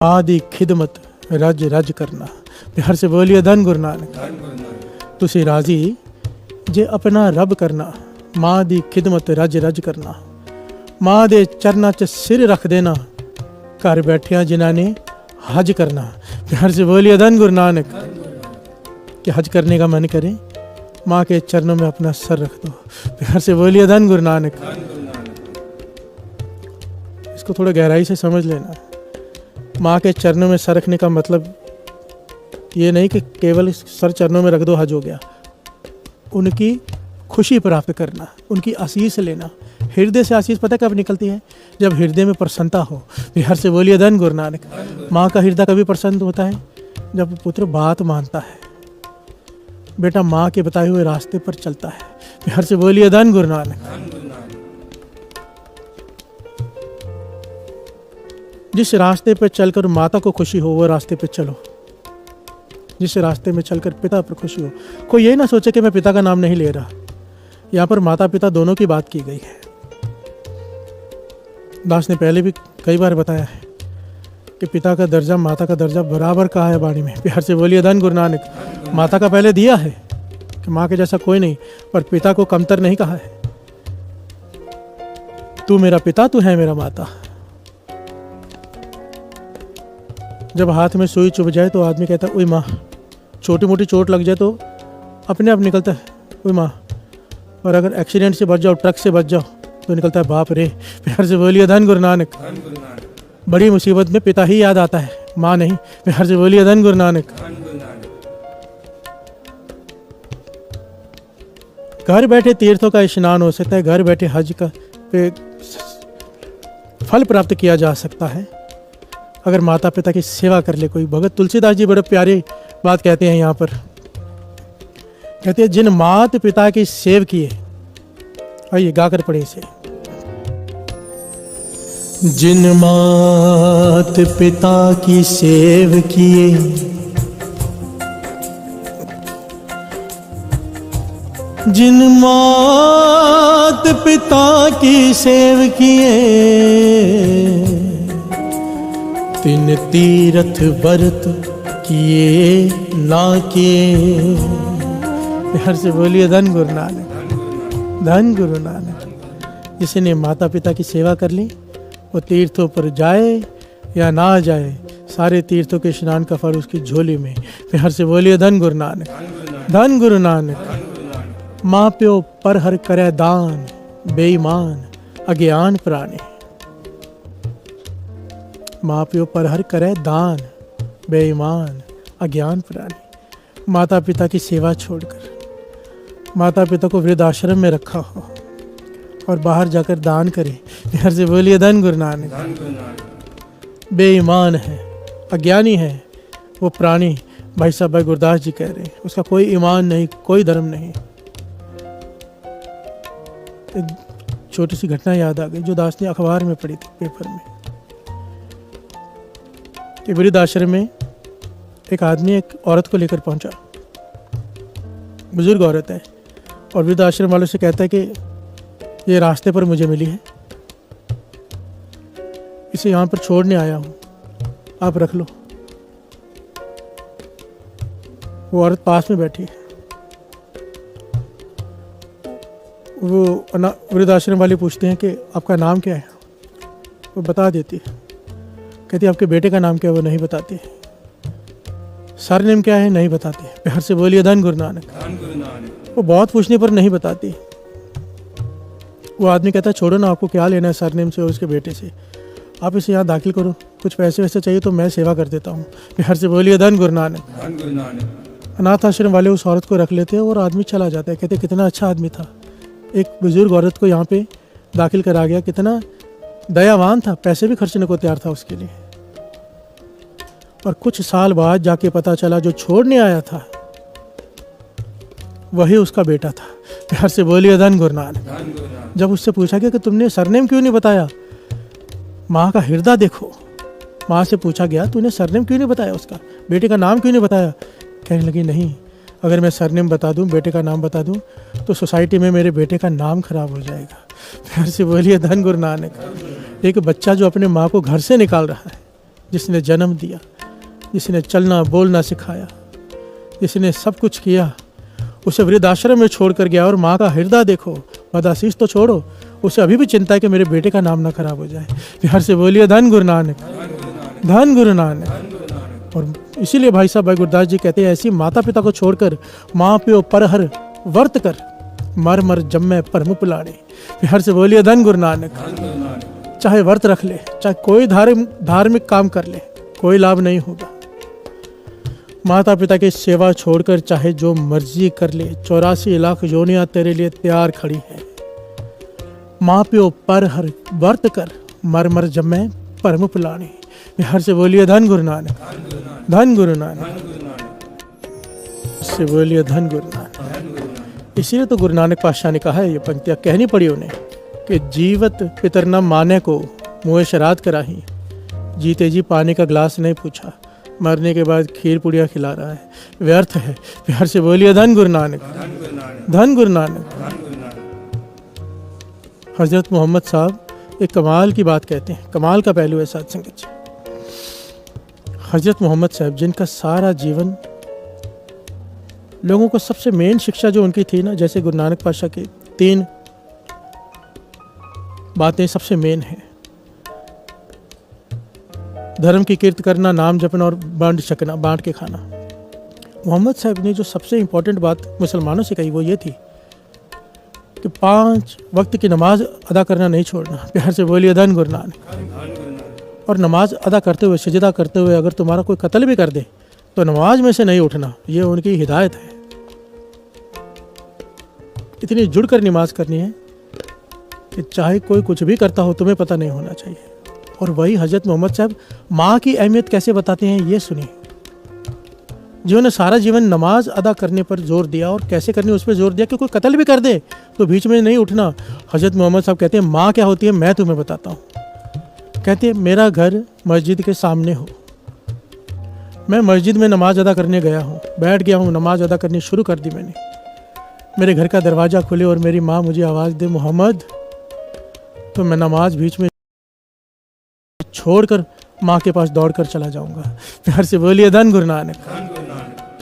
आदि खिदमत रज रज करना। बिहार से बोलिए धन गुरु नानक। तुसी राजी जे अपना रब करना, माँ दी खिदमत रज रज करना। माँ दे चरना च सिर रख देना, घर बैठिया जिन्हों ने हज करना। बिहार से बोलिए धन गुरु नानक। कि हज करने का मन करे, माँ के चरणों में अपना सर रख दो। बिहार से बोलिए धन गुरु नानक। इसको थोड़ा गहराई से समझ लेना। माँ के चरणों में सर रखने का मतलब ये नहीं कि केवल सर चरणों में रख दो हज हो गया। उनकी खुशी प्राप्त करना, उनकी आशीष लेना। हृदय से आशीष पता कब निकलती है? जब हृदय में प्रसन्नता हो। बिहार से बोलिए धन गुरु नानक। माँ का हृदय कभी प्रसन्न होता है? जब पुत्र बात मानता है, बेटा माँ के बताए हुए रास्ते पर चलता है। बिहार से बोलिए धन गुरु नानक। जिस रास्ते पर चलकर माता को खुशी हो, वो रास्ते पे चलो। जिस रास्ते में चलकर पिता पर खुशी हो। कोई ये ना सोचे कि मैं पिता का नाम नहीं ले रहा। यहाँ पर माता पिता दोनों की बात की गई है। दास ने पहले भी कई बार बताया है कि पिता का दर्जा माता का दर्जा बराबर कहा है वाणी में। बिहार से बोलिए धन गुरु नानक। माता का पहले दिया है कि माँ के जैसा कोई नहीं, पर पिता को कमतर नहीं कहा है। तू मेरा पिता, तू है मेरा माता। जब हाथ में सुई चुभ जाए तो आदमी कहता है ओए माँ। छोटी मोटी चोट लग जाए तो अपने आप निकलता है ओए माँ। और अगर एक्सीडेंट से बच जाओ, ट्रक से बच जाओ, तो निकलता है बाप रे। बिहार से बोलिए धन गुरु नानक। बड़ी मुसीबत में पिता ही याद आता है, माँ नहीं। बिहार से बोलिए धन गुरु नानक। घर बैठे तीर्थों का स्नान हो सकता है, घर बैठे हज का पे फल प्राप्त किया जा सकता है अगर माता पिता की सेवा कर ले कोई। भगत तुलसीदास जी बड़े प्यारे बात कहते हैं यहाँ पर। कहते हैं जिन मात पिता की सेव किए। आइए गाकर पढ़े इसे। जिन मात पिता की सेव किए, जिन मात पिता की सेव किए, तिन तीरथ व्रत किए ना किए। बिहार से बोलिए धन गुरु नानक। धन गुरु नानक। जिसने माता पिता की सेवा कर ली, वो तीर्थों पर जाए या ना जाए, सारे तीर्थों के स्नान का फल उसकी झोली में। बिहार से बोलिए धन गुरु नानक। धन गुरु नानक। माँ प्यो पर हर करे दान, बेईमान अज्ञान प्राणी। माँ प्यो पर हर करे दान, बेईमान अज्ञान प्राणी। माता पिता की सेवा छोड़कर माता पिता को वृद्धाश्रम में रखा हो और बाहर जाकर दान करे। बिहार से बोलिए धन गुरु नानक। बेईमान है, अज्ञानी है वो प्राणी। भाई साहब भाई गुरदास जी कह रहे हैं, उसका कोई ईमान नहीं, कोई धर्म नहीं। एक छोटी सी घटना याद आ गई जो दास ने अखबार में पढ़ी थी, पेपर में। कि वृद्धाश्रम में एक आदमी एक औरत को लेकर पहुंचा। बुजुर्ग औरत है और वृद्धाश्रम वालों से कहता है कि ये रास्ते पर मुझे मिली है, इसे यहाँ पर छोड़ने आया हूँ, आप रख लो। वो औरत पास में बैठी है। वो वृद्धाश्रम वाले पूछते हैं कि आपका नाम क्या है? वो बता देती है। कहती आपके बेटे का नाम क्या है? वो नहीं बताती। सरनेम क्या है? नहीं बताती। बिहार से बोलिए धन गुरु नानक। वो बहुत पूछने पर नहीं बताती। वो आदमी कहता है छोड़ो ना, आपको क्या लेना है सरनेम से और उसके बेटे से, आप इसे यहाँ दाखिल करो, कुछ पैसे वैसे चाहिए तो मैं सेवा कर देता हूँ। बिहार से बोलिए धन गुरु नानक। अनाथ आश्रम वाले उस औरत को रख लेते हैं और आदमी चला जाता है। कहते कितना अच्छा आदमी था, एक बुजुर्ग औरत को यहाँ पे दाखिल करा गया, कितना दयावान था, पैसे भी खर्चने को तैयार था उसके लिए। और कुछ साल बाद जाके पता चला जो छोड़ने आया था वही उसका बेटा था। बिहार से बोलिए धन गुरु नानक। जब उससे पूछा गया कि तुमने सरनेम क्यों नहीं बताया, माँ का हृदय देखो। माँ से पूछा गया तूने सरनेम क्यों नहीं बताया, उसका बेटे का नाम क्यों नहीं बताया? कहने लगी नहीं, अगर मैं सरनेम बता दूं, बेटे का नाम बता दूं, तो सोसाइटी में मेरे बेटे का नाम खराब हो जाएगा। फिर से बोलिए धन गुरु नानक। एक बच्चा जो अपने माँ को घर से निकाल रहा है, जिसने जन्म दिया, जिसने चलना बोलना सिखाया, जिसने सब कुछ किया, उसे वृद्धाश्रम में छोड़कर गया। और माँ का हृदय देखो, बदआशीष तो छोड़ो, उसे अभी भी चिंता है कि मेरे बेटे का नाम ना खराब हो जाए। प्यार से बोलिए धन गुरु नानक, धन गुरु नानक। और इसीलिए भाई साहब भाई गुरदास जी कहते हैं, ऐसी माता पिता को छोड़कर माँ प्यो परहर वर्त कर, मर मर जम्मे परम पुलाने। प्यार से बोलिए धन गुरु नानक। चाहे व्रत रख ले, चाहे कोई धार्मिक काम कर ले, कोई लाभ नहीं होगा। माता पिता की सेवा छोड़कर चाहे जो मर्जी कर ले, 84 लाख योनियां तेरे लिए तैयार खड़ी है। माँ प्यो पर हर वर्त कर, मर मर जम्मे परम पुलाने। बिहार से बोलिए धन गुरु नानक, धन गुरु नानक। से बोलिए धन गुरु नानक। इसीलिए तो गुरु नानक पातशाह ने कहा है, ये पंक्तियाँ कहनी पड़ी उन्हें कि जीवत पितर न माने को मुँह श्राद्ध कराही, जीते जी पानी का ग्लास नहीं पूछा, मरने के बाद खीर पुड़िया खिला रहा है, व्यर्थ है। प्यार से बोलिए धन गुरु नानक, धन गुरु नानक। हजरत मोहम्मद साहब एक कमाल की बात कहते हैं, कमाल का पहलू है साध संगत जी। हजरत मोहम्मद साहब जिनका सारा जीवन लोगों को सबसे मेन शिक्षा जो उनकी थी ना, जैसे गुरु नानक पातशाह की 3 बातें सबसे मेन है, धर्म की कीर्त करना, नाम जपना और बांट के खाना। मोहम्मद साहब ने जो सबसे इम्पोर्टेंट बात मुसलमानों से कही वो ये थी कि 5 वक्त की नमाज अदा करना नहीं छोड़ना। प्यार से बोलिए धन गुरु नानक। और नमाज अदा करते हुए, सजदा करते हुए अगर तुम्हारा कोई कत्ल भी कर दे तो नमाज में से नहीं उठना, ये उनकी हिदायत है। इतनी जुड़ कर नमाज करनी है कि चाहे कोई कुछ भी करता हो तुम्हें पता नहीं होना चाहिए। और वही हजरत मोहम्मद साहब माँ की अहमियत कैसे बताते हैं ये सुनिए, जिन्होंने सारा जीवन नमाज अदा करने पर जोर दिया और कैसे करनी उस पर जोर दिया कि कोई कत्ल भी कर दे तो बीच में नहीं उठना। हजरत मोहम्मद साहब कहते हैं माँ क्या होती है मैं तुम्हें बताता हूँ। कहते हैं मेरा घर मस्जिद के सामने हो, मैं मस्जिद में नमाज अदा करने गया हूँ, बैठ गया हूँ, नमाज अदा करनी शुरू कर दी मैंने, मेरे घर का दरवाज़ा खुले और मेरी माँ मुझे आवाज़ दे मोहम्मद, तो मैं नमाज बीच में छोड़कर माँ के पास दौड़कर चला जाऊंगा। प्यार से बोलिए धन गुरु नानक।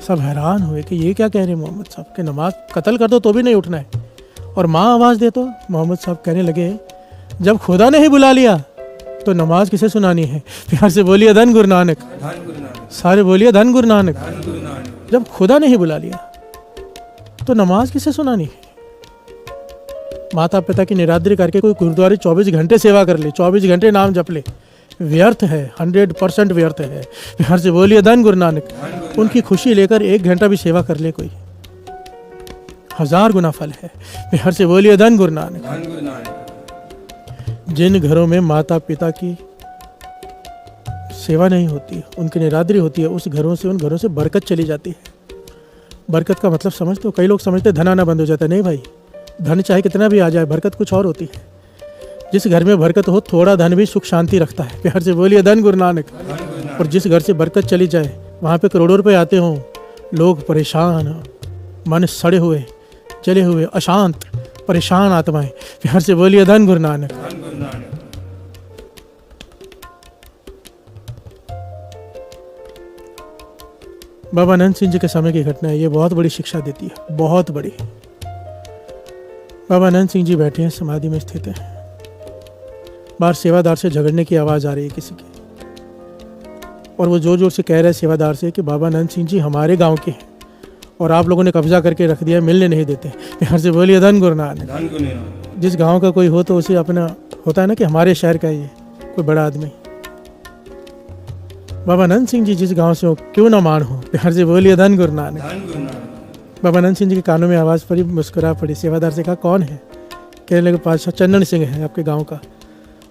सब हैरान हुए कि ये क्या कह रहे हैं मोहम्मद साहब कि नमाज कत्ल कर दो तो भी नहीं उठना है और माँ आवाज़ दे तो। मोहम्मद साहब कहने लगे जब खुदा ने ही बुला लिया तो नमाज किसे सुनानी है। प्यार से बोलिए धन गुरु नानक, सारे बोलिए धन गुरु नानक। जब खुदा ने ही बुला लिया तो नमाज किसे सुनानी है। माता पिता की निरादरी करके कोई गुरुद्वारे 24 घंटे सेवा कर ले, 24 घंटे नाम जप ले, व्यर्थ है, 100% व्यर्थ है। प्यार से बोलिए धन गुरु नानक। उनकी खुशी लेकर 1 घंटा भी सेवा कर ले कोई, 1000 गुना फल है। प्यार से बोलिए धन गुरु नानक। जिन घरों में माता पिता की सेवा नहीं होती, उनकी निरादरी होती है, उन घरों से बरकत चली जाती है। बरकत का मतलब समझते हो, कई लोग समझते धन आना बंद हो जाता है। नहीं भाई, धन चाहे कितना भी आ जाए, बरकत कुछ और होती है। जिस घर में बरकत हो थोड़ा धन भी सुख शांति रखता है। प्यार से बोलिए धन गुरु नानक। और जिस घर से बरकत चली जाए वहाँ पे करोड़ों रुपए आते हों, लोग परेशान, मन सड़े हुए, जले हुए, अशांत, परेशान आत्माएं। प्यार से बोलिए धन गुरु नानक। बाबा नंद सिंह जी के समय की घटना है, ये बहुत बड़ी शिक्षा देती है, बहुत बड़ी। बाबा नंद सिंह जी बैठे हैं, समाधि में स्थित हैं। बाहर सेवादार से झगड़ने की आवाज़ आ रही है किसी की, और वो जोर जोर से कह रहे हैं सेवादार से कि बाबा नंद सिंह जी हमारे गांव के हैं और आप लोगों ने कब्जा करके रख दिया, मिलने नहीं देते। यहाँ से बोलिए धन गुरु नानक। जिस गांव का कोई हो तो उसे अपना होता है ना कि हमारे शहर का ये कोई बड़ा आदमी। बाबा नंद सिंह जी जिस गांव से हो क्यों ना मान हो। यहाँ से बोलिए धन गुरु नानक। बाबा नंद सिंह जी के कानों में आवाज़ पड़ी, मुस्कुरा पड़ी। सेवादार से कहा कौन है। कहने लगे पातशाह चंदन सिंह है आपके गाँव का,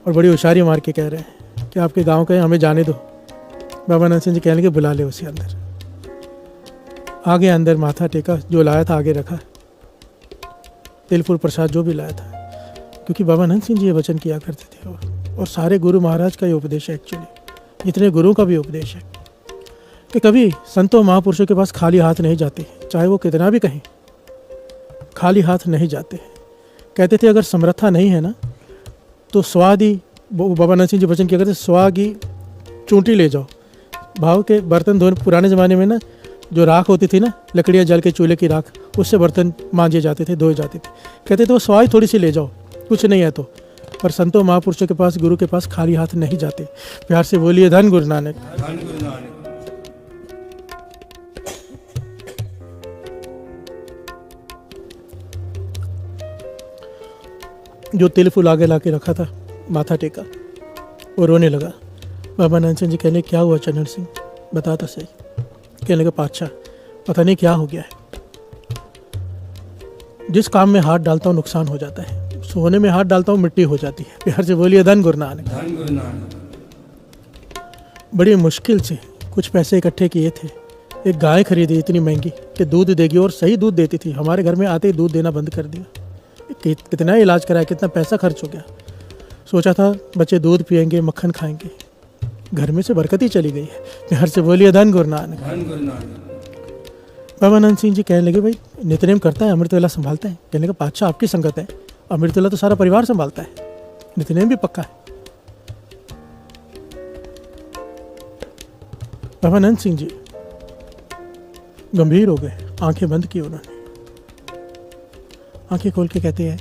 और बड़ी होशियारी मार के कह रहे हैं कि आपके गांव का हमें जाने दो। बाबा नंद सिंह जी कहने लगे बुला ले उसे अंदर। आगे अंदर माथा टेका, जो लाया था आगे रखा, तिल फूल प्रसाद जो भी लाया था, क्योंकि बाबा नंद सिंह जी ये वचन किया करते थे। और सारे गुरु महाराज का ये उपदेश है, एक्चुअली जितने गुरुओं का भी उपदेश है कि कभी संतों महापुरुषों के पास खाली हाथ नहीं जाते, चाहे वो कितना भी कहें, खाली हाथ नहीं जाते। कहते थे अगर समर्था नहीं है ना तो स्वादि, बाबा नंद सिंह जी वचन किया करते, स्वागी चूंटी ले जाओ। भाव के बर्तन धोने, पुराने ज़माने में ना जो राख होती थी ना, लकड़ियाँ जल के चूल्हे की राख, उससे बर्तन मांजे जाते थे, धोए जाते थे। कहते थे वो सवाई थोड़ी सी ले जाओ, कुछ नहीं है तो। पर संतों महापुरुषों के पास, गुरु के पास खाली हाथ नहीं जाते। प्यार से बोलिए धन गुरु नानक। धन गुरु नानक। जो तिल फूल आगे ला के रखा था, माथा टेका, वो रोने लगा। बाबा नानक सिंह जी कहने क्या हुआ चंदन सिंह, बता तो सही। कहने लगा पातशाह पता नहीं क्या हो गया है, जिस काम में हाथ डालता हूँ नुकसान हो जाता है, सोने में हाथ डालता हूँ मिट्टी हो जाती है। प्यार से बोलिए धन गुरु नानक। धन गुरु नानक। बड़ी मुश्किल से कुछ पैसे इकट्ठे किए थे, एक गाय खरीदी इतनी महंगी कि दूध देगी, और सही दूध देती थी। हमारे घर में आते ही दूध देना बंद कर दिया। कितना इलाज कराया, कितना पैसा खर्च हो गया। सोचा था बच्चे दूध पियेंगे, मक्खन खाएंगे, घर में से बरकत ही चली गई है। प्यार से बोलिए धन गुरु नानक। धन गुरु नानक। बाबा नानक सिंह जी कहने लगे भाई नित्यनेम करता है, अमृत वेला संभालता है। कहने लगा पातशाह आपकी संगत है, अमृत वेला तो सारा परिवार संभालता है, नित्यनेम भी पक्का है। बाबा नानक सिंह जी गंभीर हो गए, आंखें बंद की उन्होंने। आंखें खोल के कहते हैं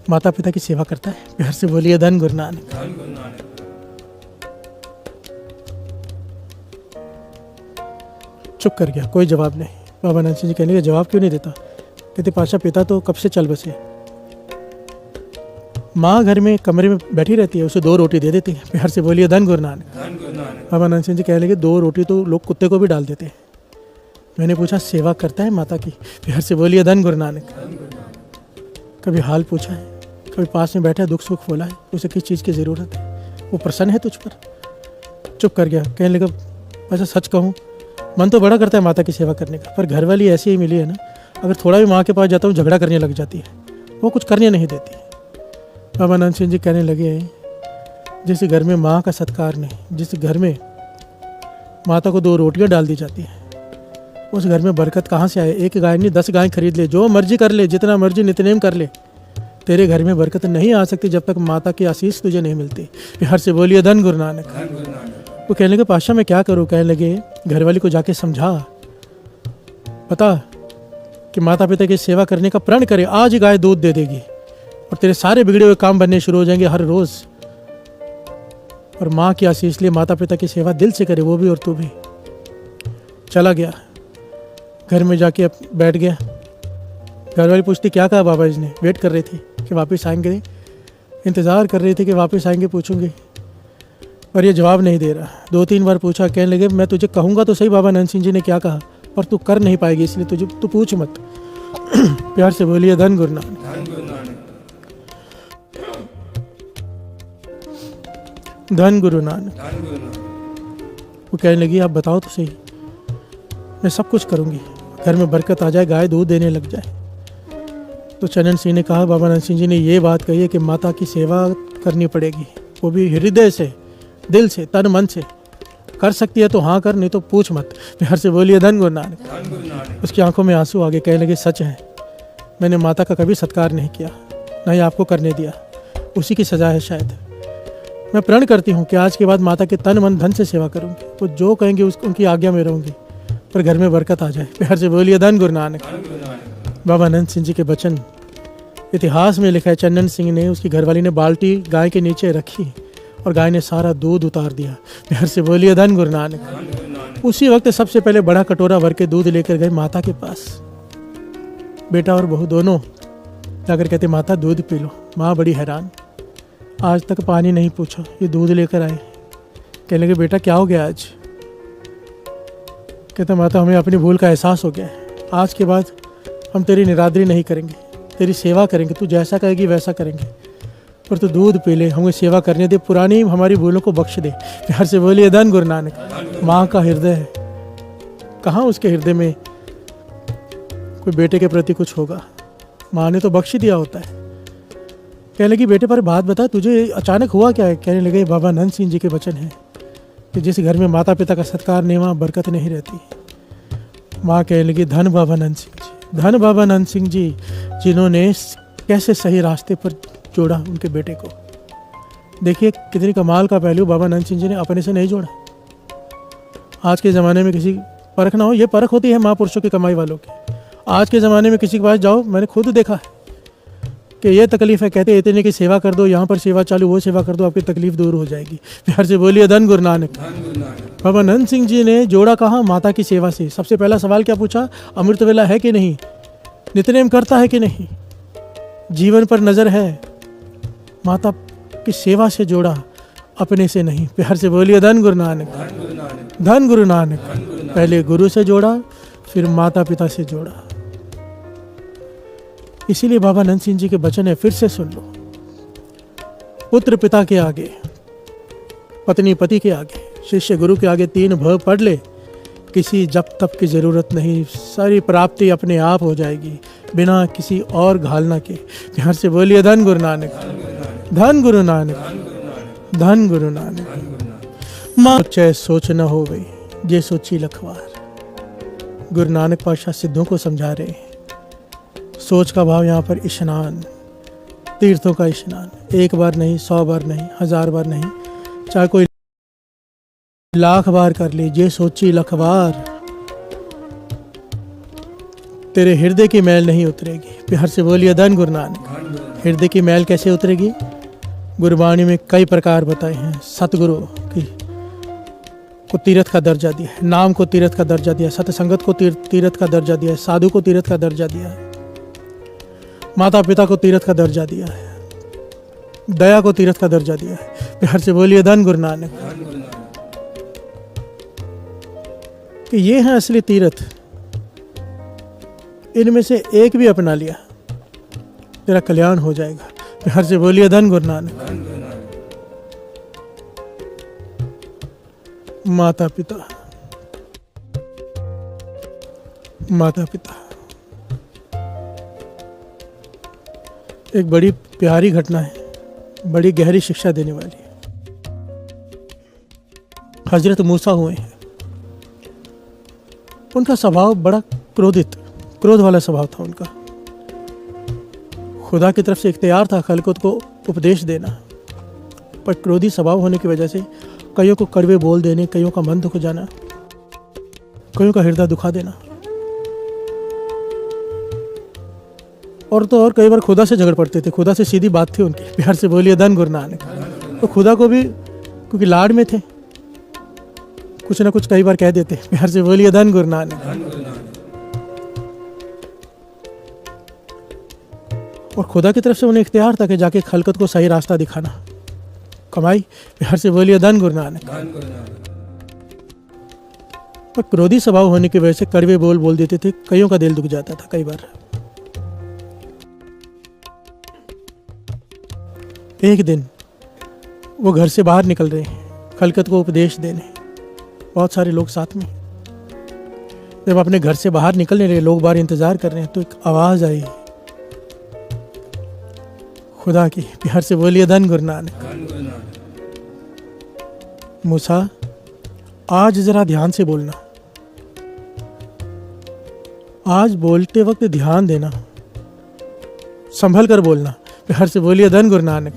माता पिता की सेवा करता है। प्यार से बोलिए धन गुरु नानक। धन गुरु नानक। चुप कर गया, कोई जवाब नहीं। बाबा नानक सिंह जी कहने का जवाब क्यों नहीं देता। कहते पातशाह पिता तो कब से चल बसे, माँ घर में कमरे में बैठी रहती है, उसे 2 रोटी दे देती है। प्यार से बोलिए धन गुरु नानक। धन गुरु नानक। बाबा नानक सिंह जी कहने लगे 2 रोटी तो लोग कुत्ते को भी डाल देते हैं। मैंने पूछा सेवा करता है माता की। प्यार से बोलिए धन गुरु नानक। कभी हाल पूछा है, कभी पास में बैठा दुख सुख बोला है, उसे किस चीज़ की ज़रूरत है, वो प्रसन्न है तुझ पर। चुप कर गया। कहने लगा वैसा सच कहूँ मन तो बड़ा करता है माता की सेवा करने का, पर घर वाली ऐसी ही मिली है ना, अगर थोड़ा भी माँ के पास जाता हूँ झगड़ा करने लग जाती है, वो कुछ करने नहीं देती। बाबा नानक सिंह जी कहने लगे जिस घर में माँ का सत्कार नहीं, जिस घर में माता को 2 रोटियाँ डाल दी जाती हैं, उस घर में बरकत कहाँ से आए। एक गाय नहीं 10 गाय खरीद ले, जो मर्जी कर ले, जितना मर्जी नित्यनेम कर ले, तेरे घर में बरकत नहीं आ सकती जब तक माता की आशीष तुझे नहीं मिलती। प्यार से बोलिए धन गुरु नानक। धन गुरु नानक। वो कहने लगे पातशाह मैं क्या करूँ। कहने लगे घरवाली को जाके समझा, पता कि माता पिता की सेवा करने का प्रण करे, आज ही गाय दूध दे देगी और तेरे सारे बिगड़े हुए काम बनने शुरू हो जाएंगे हर रोज़। और माँ की आशीष लिए माता पिता की सेवा दिल से करे, वो भी और तू भी। चला गया, घर में जाके बैठ गया। घरवाली पूछती क्या कहा बाबा जी ने। वेट कर रही थी कि वापस आएंगे, इंतज़ार कर रही थी कि वापस आएंगे, पूछूंगी, और ये जवाब नहीं दे रहा। 2-3 बार पूछा। कहने लगे मैं तुझे कहूँगा तो सही बाबा नानक सिंह जी ने क्या कहा, पर तू कर नहीं पाएगी, इसलिए तू पूछ मत। प्यार से बोलिए धन गुरु नानक। धन गुरु नानक। धन गुरु नानक। धन गुरु नानक। वो कहने लगी आप बताओ तो सही, मैं सब कुछ करूँगी, घर में बरकत आ जाए, गाय दूध देने लग जाए। तो चंदन सिंह ने कहा बाबा नानक सिंह जी ने ये बात कही है कि माता की सेवा करनी पड़ेगी, वो भी हृदय से, दिल से, तन मन से। कर सकती है तो हाँ कर, नहीं तो पूछ मत। प्यार से बोलिए धन गुरु नानक। धन गुरु नानक। उसकी आंखों में आंसू आ गए। कहने लगे सच है, मैंने माता का कभी सत्कार नहीं किया, ना ही आपको करने दिया, उसी की सज़ा है शायद। मैं प्रण करती हूँ कि आज के बाद माता के तन मन धन से सेवा करूँगी, वो जो कहेंगे उनकी आज्ञा में रहूँगी, पर घर में बरकत आ जाए। प्यार से बोलिए धन गुरु नानक। धन गुरु नानक। बाबा नानक सिंह जी के वचन इतिहास में लिखा है। चंदन सिंह ने, उसकी घरवाली ने बाल्टी गाय के नीचे रखी और गाय ने सारा दूध उतार दिया। प्यार से बोलिए धन गुरु नानक। धन गुरु नानक। उसी वक्त सबसे पहले बड़ा कटोरा भर के दूध लेकर गए माता के पास। बेटा और बहू दोनों जाकर कहते माता दूध पी लो। माँ बड़ी हैरान, आज तक पानी नहीं पूछा, ये दूध लेकर आए। कहने लगे बेटा क्या हो गया आज। कहते माता हमें अपनी भूल का एहसास हो गया है, आज के बाद हम तेरी निरादरी नहीं करेंगे, तेरी सेवा करेंगे, तू जैसा कहेगी वैसा करेंगे, पर तू दूध पी ले, हमें सेवा करने दे, पुरानी हमारी भूलों को बख्श दे। प्यार से बोलिए धन गुरु नानक। माँ का हृदय है, कहाँ उसके हृदय में कोई बेटे के प्रति कुछ होगा, माँ ने तो बख्श दिया होता है। कहने लगी बेटे पर बात बता, तुझे अचानक हुआ क्या है। कहने लगे बाबा नानक सिंह जी के वचन है कि जिस घर में माता पिता का सत्कार नहीं, वहाँ बरकत नहीं रहती। माँ कहने लगी धन बाबा नानक सिंह जी, धन बाबा नानक सिंह जी, जिन्होंने कैसे सही रास्ते पर जोड़ा उनके बेटे को। देखिए कितनी कमाल का पहलू बाबा नंद सिंह जी ने अपने से नहीं जोड़ा। आज के ज़माने में किसी परख ना हो, ये परख होती है महापुरुषों की कमाई वालों की। आज के ज़माने में किसी के पास जाओ, मैंने खुद देखा है कि ये तकलीफ़ है, कहते इतने की सेवा कर दो, यहाँ पर सेवा चालू, वो सेवा कर दो, आपकी तकलीफ़ दूर हो जाएगी। प्यार से बोलिए धन गुरु नानक। बाबा नंद सिंह जी ने जोड़ा कहाँ? माता की सेवा से। सबसे पहला सवाल क्या पूछा? अमृत वेला है कि नहीं, नित्यनेम करता है कि नहीं, जीवन पर नज़र है। माता की सेवा से जोड़ा, अपने से नहीं। प्यार से बोलिए धन गुरु नानक, धन गुरु नानक। पहले गुरु से जोड़ा, फिर माता पिता से जोड़ा। इसीलिए बाबा नंद सिंह जी के वचन है, फिर से सुन लो। पुत्र पिता के आगे, पत्नी पति के आगे, शिष्य गुरु के आगे 3 भ पढ़ ले, किसी जप तप की जरूरत नहीं, सारी प्राप्ति अपने आप हो जाएगी बिना किसी और घालना के। प्यार से बोलिए धन गुरु नानक, धन गुरु नानक, धन गुरु नानक। माँ चाहे सोच न हो गई, जे सोची लखवार। गुरु नानक पातशाह सिद्धों को समझा रहे हैं। सोच का भाव यहाँ पर स्नान, तीर्थों का स्नान, 1 बार नहीं, 100 बार नहीं, 1000 बार नहीं, चाहे कोई 1,00,000 बार कर ले, जे सोची लखवार, तेरे हृदय की मैल नहीं उतरेगी। प्यार से बोलिए धन गुरु नानक। हृदय की मैल कैसे उतरेगी? गुरबाणी में कई प्रकार बताए हैं। सतगुरु को तीर्थ का दर्जा दिया है, नाम को तीर्थ का दर्जा दिया है, सत्संगत को तीर्थ का दर्जा दिया है, साधु को तीर्थ का दर्जा दिया है, माता पिता को तीर्थ का दर्जा दिया है, दया को तीर्थ का दर्जा दिया है। प्यार से बोलिए धन गुरु नानक। कि ये है असली तीर्थ। इनमें से एक भी अपना लिया, तेरा कल्याण हो जाएगा। प्यार से बोलिए धन गुरु नानक। माता पिता, माता पिता एक बड़ी प्यारी घटना है, बड़ी गहरी शिक्षा देने वाली है। हजरत मूसा हुए हैं, उनका स्वभाव बड़ा क्रोध वाला स्वभाव था उनका। खुदा की तरफ से इख्तियार था खलकुत को उपदेश देना, पर क्रोधी स्वभाव होने की वजह से कईयों को कड़वे बोल देने, कईयों का मन दुख जाना, कईयों का हृदय दुखा देना, और तो और कई बार खुदा से झगड़ पड़ते थे। खुदा से सीधी बात थी उनकी। प्यार से बोलिए धन गुरु नानक। तो खुदा को भी क्योंकि लाड में थे, कुछ ना कुछ कई बार कह देते। प्यार से बोलिए धन गुरु नानक। और खुदा की तरफ से उन्हें इख्तियार था कि जाके खलकत को सही रास्ता दिखाना, कमाई। प्यार से बोलिए धन गुरु नानक। पर क्रोधी स्वभाव होने की वजह से कड़वे बोल देते थे, कईयों का दिल दुख जाता था कई बार। एक दिन वो घर से बाहर निकल रहे हैं खलकत को उपदेश देने, बहुत सारे लोग साथ में। जब अपने घर से बाहर निकलने रहे, लोग बाहर इंतजार कर रहे हैं, तो एक आवाज आई खुदा की। प्यार से बोलिए धन गुरु नानक। मूसा, आज जरा ध्यान से बोलना, आज बोलते वक्त ध्यान देना, संभल कर बोलना। प्यार से बोलिए धन गुरु नानक।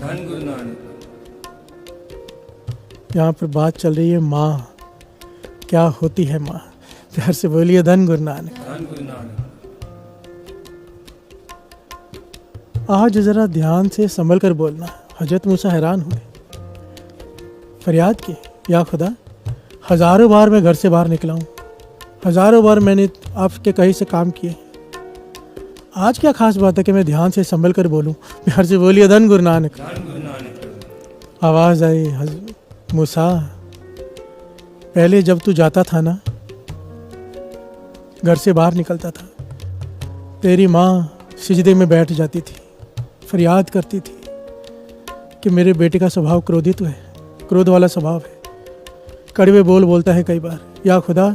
यहाँ पर बात चल रही है माँ, क्या होती है माँ। प्यार से बोलिए धन गुरु नानक। आज जरा ध्यान से संभल कर बोलना। हजरत मूसा हैरान हुए, फरियाद की, या खुदा, हजारों बार मैं घर से बाहर निकला हूँ, हजारों बार मैंने आपके कहीं से काम किए, आज क्या खास बात है कि मैं ध्यान से संभल कर बोलूं। प्यार से बोलिए धन गुरु नानक। आवाज आई, मूसा, पहले जब तू जाता था ना, घर से बाहर निकलता था, तेरी माँ सिजदे में बैठ जाती थी, फरियाद करती थी कि मेरे बेटे का स्वभाव क्रोधित है, क्रोध वाला स्वभाव है, कड़वे बोलता है कई बार। या खुदा,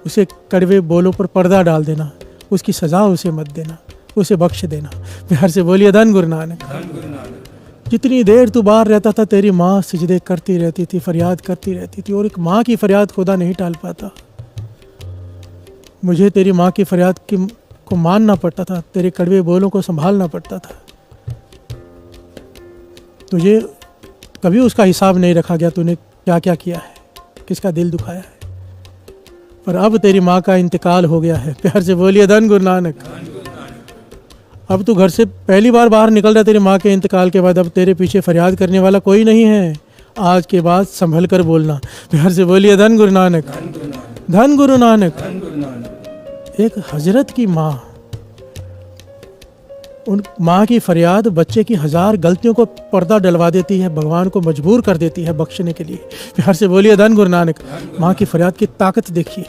उसे कड़वे बोलों पर पर्दा डाल देना, उसकी सज़ा उसे मत देना, उसे बख्श देना। प्यार से बोलिए धन गुरु नानक। जितनी देर तू बाहर रहता था, तेरी माँ सिजदे करती रहती थी, फरियाद करती रहती थी, और एक माँ की फरियाद खुदा नहीं टाल पाता। मुझे तेरी माँ की फरियाद को मानना पड़ता था, तेरे कड़वे बोलों को संभालना पड़ता था। कभी उसका हिसाब नहीं रखा गया तूने क्या क्या किया है, किसका दिल दुखाया है। पर अब तेरी माँ का इंतकाल हो गया है। प्यार से बोलिए धन गुरु नानक। अब तू घर से पहली बार बाहर निकल रहा है तेरी माँ के इंतकाल के बाद। अब तेरे पीछे फरियाद करने वाला कोई नहीं है। आज के बाद संभल कर बोलना। प्यार से बोलिए धन गुरु नानक, धन गुरु नानक। एक हजरत की माँ, उन माँ की फरियाद बच्चे की 1000 गलतियों को पर्दा डलवा देती है, भगवान को मजबूर कर देती है बख्शने के लिए। प्यार से बोलिए धन गुरु नानक। माँ की फरियाद की ताकत देखिए।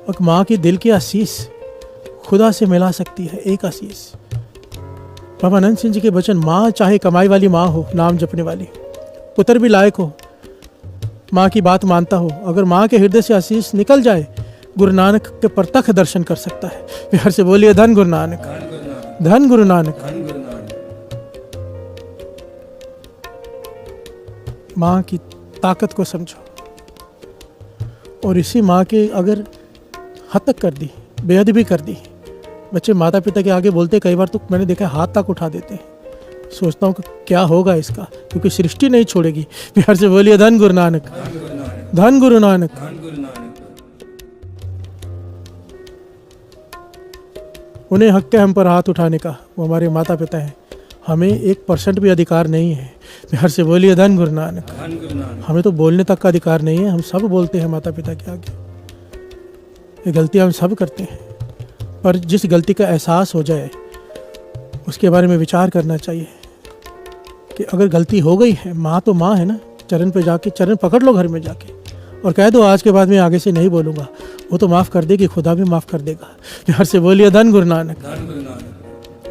और माँ की दिल की आशीष खुदा से मिला सकती है, एक आशीष। बाबा आनंद सिंह जी के वचन, माँ चाहे कमाई वाली माँ हो, नाम जपने वाली, पुत्र भी लायक हो, माँ की बात मानता हो, अगर माँ के हृदय से आशीष निकल जाए, गुरु नानक के प्रत्यक्ष दर्शन कर सकता है। प्यार से बोलिए धन गुरु नानक, धन गुरु नानक। माँ की ताकत को समझो। और इसी माँ के अगर हद तक कर दी, बेअदबी कर दी, बच्चे माता पिता के आगे बोलते, कई बार तो मैंने देखा हाथ तक उठा देते हैं। सोचता हूँ कि क्या होगा इसका, क्योंकि सृष्टि नहीं छोड़ेगी। प्यार से बोलिए धन गुरु नानक, धन गुरु नानक। उन्हें हक है हम पर हाथ उठाने का, वो हमारे माता पिता हैं। हमें 1% भी अधिकार नहीं है। प्यार से बोलिए धन गुरु नानक। हमें तो बोलने तक का अधिकार नहीं है। हम सब बोलते हैं माता पिता के आगे, ये गलतियाँ हम सब करते हैं। पर जिस गलती का एहसास हो जाए उसके बारे में विचार करना चाहिए कि अगर गलती हो गई है, माँ तो माँ है ना, चरण पे जाके चरण पकड़ लो घर में जाके और कह दो आज के बाद मैं आगे से नहीं बोलूँगा। वो तो माफ़ कर देगी, खुदा भी माफ़ कर देगा। प्यार से बोलिए धन गुरु नानक।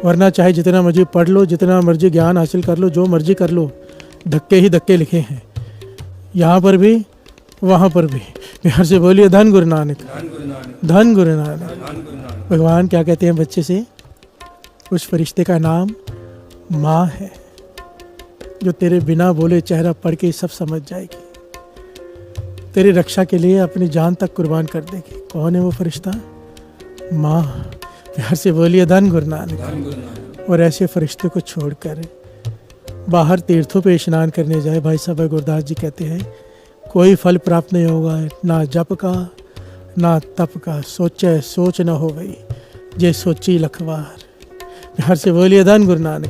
वरना चाहे जितना मर्जी पढ़ लो, जितना मर्जी ज्ञान हासिल कर लो, जो मर्जी कर लो, धक्के ही धक्के लिखे हैं, यहाँ पर भी वहाँ पर भी। प्यार से बोलिए धन गुरु नानक, धन गुरु नानक। भगवान क्या कहते हैं बच्चे से? उस फरिश्ते का नाम माँ है, जो तेरे बिना बोले चेहरा पढ़ के सब समझ जाएगी, तेरी रक्षा के लिए अपनी जान तक कुर्बान कर देगी। कौन है वो फरिश्ता? माँ। प्यार से बोलिए धन गुरु नानक। और ऐसे फरिश्ते को छोड़कर बाहर तीर्थों पे स्नान करने जाए, भाई साहब गुरदास जी कहते हैं कोई फल प्राप्त नहीं होगा, ना जप का ना तप का, सोचे सोच न हो गई जे सोची लखवार। प्यार से बोलिए धन गुरु नानक।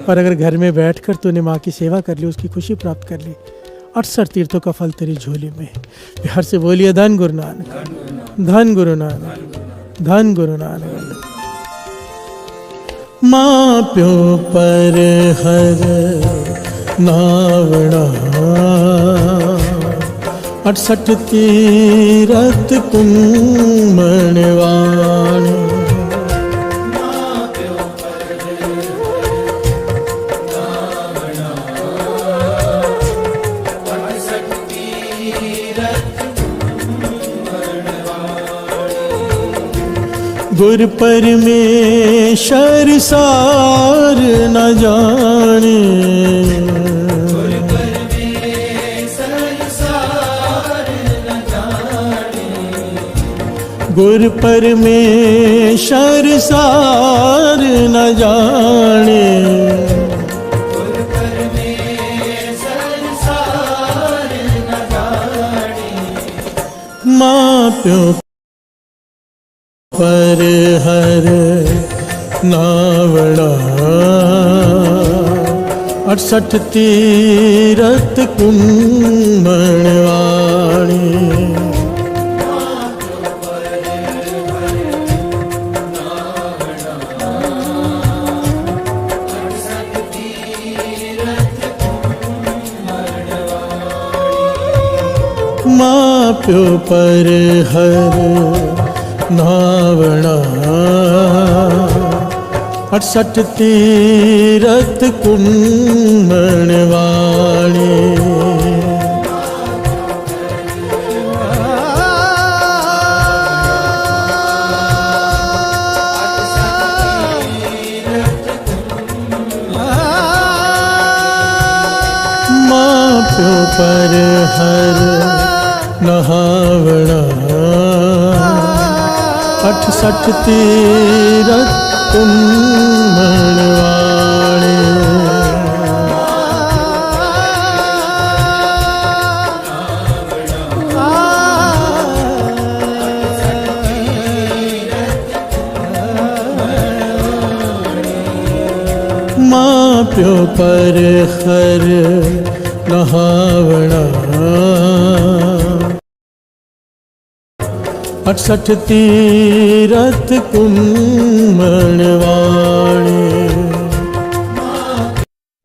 पर अगर घर में बैठकर तूने माँ की सेवा कर ली, उसकी खुशी प्राप्त कर ली, 68 तीर्थों का फल तेरी झोली में। प्यार से बोलिए धन गुरु नानक, धन गुरु नानक, धन गुरु नानक। माँ प्यो पर हर नावड़ा, 68 तीरथ कुमणवाण। गुर परमेश्वर सार न जाने, गुर परमेश्वर सार न जाने, माँ प्यो पर हर नावड़ा, 68 तीरथ कुमणवाणी। माँ प्यो पर हर नावड़ा, 68 तीरथ कुमणवाणी। माँ प्यो पर हर नहावड़ा, 68 तीरथ कुमणवाणी। प्यो पर खर नहावना 68 तीरथ कुमण वाणे।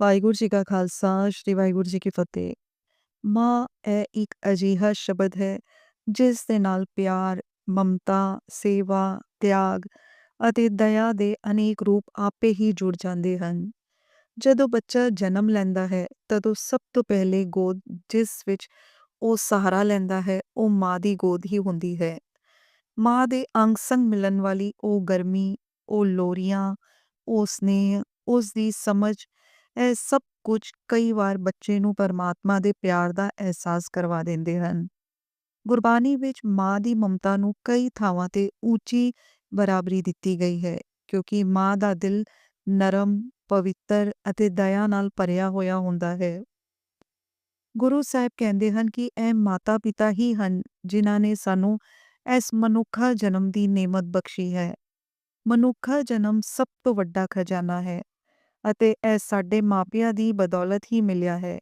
ਵਾਹਿਗੁਰੂ ਜੀ ਕਾ ਖਾਲਸਾ ਸ਼੍ਰੀ ਵਾਹਿਗੁਰੂ ਜੀ ਕੀ ਫਤਿਹ। ਮਾਂ ਇਹ ਇੱਕ ਅਜਿਹਾ ਸ਼ਬਦ ਹੈ ਜਿਸ ਦੇ ਨਾਲ ਪਿਆਰ, ਮਮਤਾ, ਸੇਵਾ, ਤਿਆਗ ਅਤੇ ਦਇਆ ਦੇ ਅਨੇਕ ਰੂਪ ਆਪੇ ਹੀ ਜੁੜ ਜਾਂਦੇ ਹਨ। ਜਦੋਂ ਬੱਚਾ ਜਨਮ ਲੈਂਦਾ ਹੈ ਤਦੋਂ ਸਭ ਤੋਂ ਪਹਿਲੇ ਗੋਦ ਜਿਸ ਵਿੱਚ ਉਹ ਸਹਾਰਾ ਲੈਂਦਾ ਹੈ ਉਹ ਮਾਂ ਦੀ ਗੋਦ ਹੀ ਹੁੰਦੀ ਹੈ। ਮਾਂ ਦੇ ਅੰਗ ਸੰਗ ਮਿਲਣ ਵਾਲੀ ਉਹ ਗਰਮੀ, ਉਹ ਲੋਰੀਆਂ, ਉਹ ਸਨੇਹ, ਉਸ ਦੀ ਸਮਝ, ਇਹ ਸਭ ਕੁਝ ਕਈ ਵਾਰ ਬੱਚੇ ਨੂੰ ਪਰਮਾਤਮਾ ਦੇ ਪਿਆਰ ਦਾ ਅਹਿਸਾਸ ਕਰਵਾ ਦਿੰਦੇ ਹਨ। ਗੁਰਬਾਣੀ ਵਿੱਚ ਮਾਂ ਦੀ ਮਮਤਾ ਨੂੰ ਕਈ ਥਾਵਾਂ ਤੇ ਉੱਚੀ ਬਰਾਬਰੀ ਦਿੱਤੀ ਗਈ ਹੈ ਕਿਉਂਕਿ ਮਾਂ ਦਾ ਦਿਲ ਨਰਮ, ਪਵਿੱਤਰ ਅਤੇ ਦਇਆ ਨਾਲ ਭਰਿਆ ਹੋਇਆ ਹੁੰਦਾ ਹੈ। ਗੁਰੂ ਸਾਹਿਬ ਕਹਿੰਦੇ ਹਨ ਕਿ ਇਹ ਮਾਤਾ ਪਿਤਾ ਹੀ ਹਨ ਜਿਨ੍ਹਾਂ ਨੇ ਸਾਨੂੰ ਇਸ ਮਨੁੱਖਾ ਜਨਮ ਦੀ ਨੇਮਤ ਬਖਸ਼ੀ ਹੈ। ਮਨੁੱਖਾ ਜਨਮ ਸਭ ਤੋਂ ਵੱਡਾ ਖਜ਼ਾਨਾ ਹੈ ਅਤੇ ਇਹ ਸਾਡੇ ਮਾਪਿਆਂ ਦੀ ਬਦੌਲਤ ਹੀ ਮਿਲਿਆ ਹੈ।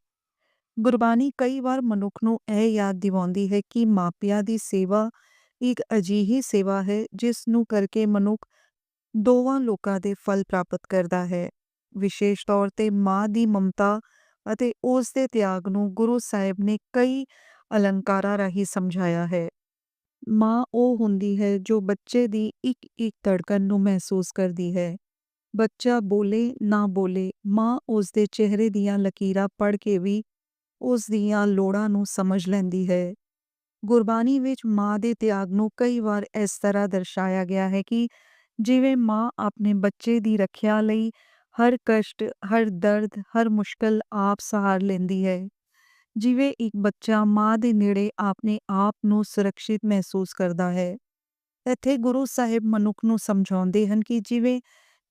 ਗੁਰਬਾਣੀ ਕਈ ਵਾਰ ਮਨੁੱਖ ਨੂੰ ਇਹ ਯਾਦ ਦਿਵਾਉਂਦੀ ਹੈ ਕਿ ਮਾਪਿਆਂ ਦੀ ਸੇਵਾ ਇੱਕ ਅਜਿਹੀ ਸੇਵਾ ਹੈ ਜਿਸ ਨੂੰ ਕਰਕੇ ਮਨੁੱਖ ਦੋਵਾਂ ਲੋਕਾਂ ਦੇ ਫਲ ਪ੍ਰਾਪਤ ਕਰਦਾ ਹੈ। ਵਿਸ਼ੇਸ਼ ਤੌਰ ਤੇ ਮਾਂ ਦੀ ਮਮਤਾ ਅਤੇ ਉਸ ਦੇ ਤਿਆਗ ਨੂੰ ਗੁਰੂ ਸਾਹਿਬ ਨੇ ਕਈ ਅਲੰਕਾਰਾਂ ਰਾਹੀਂ ਸਮਝਾਇਆ ਹੈ। ਮਾਂ ਉਹ ਹੁੰਦੀ ਹੈ ਜੋ ਬੱਚੇ ਦੀ ਇੱਕ ਇੱਕ ਧੜਕਣ ਨੂੰ ਮਹਿਸੂਸ ਕਰਦੀ ਹੈ। ਬੱਚਾ ਬੋਲੇ ਨਾ ਬੋਲੇ, ਮਾਂ ਉਸ ਦੇ ਚਿਹਰੇ ਦੀਆਂ ਲਕੀਰਾਂ ਪੜ੍ਹ ਕੇ ਵੀ ਉਸ ਦੀਆਂ ਲੋੜਾਂ ਨੂੰ ਸਮਝ ਲੈਂਦੀ ਹੈ। ਗੁਰਬਾਣੀ ਵਿੱਚ ਮਾਂ ਦੇ ਤਿਆਗ ਨੂੰ ਕਈ ਵਾਰ ਇਸ ਤਰ੍ਹਾਂ ਦਰਸਾਇਆ ਗਿਆ ਹੈ ਕਿ ਜਿਵੇਂ ਮਾਂ ਆਪਣੇ ਬੱਚੇ ਦੀ ਰੱਖਿਆ ਲਈ ਹਰ ਕਸ਼ਟ, ਹਰ ਦਰਦ, ਹਰ ਮੁਸ਼ਕਲ ਆਪ ਸਹਾਰ ਲੈਂਦੀ ਹੈ। ਜਿਵੇਂ ਇੱਕ ਬੱਚਾ ਮਾਂ ਦੇ ਨੇੜੇ ਆਪਣੇ ਆਪ ਨੂੰ ਸੁਰੱਖਿਅਤ ਮਹਿਸੂਸ ਕਰਦਾ ਹੈ। ਇੱਥੇ ਗੁਰੂ ਸਾਹਿਬ ਮਨੁੱਖ ਨੂੰ ਸਮਝਾਉਂਦੇ ਹਨ ਕਿ ਜਿਵੇਂ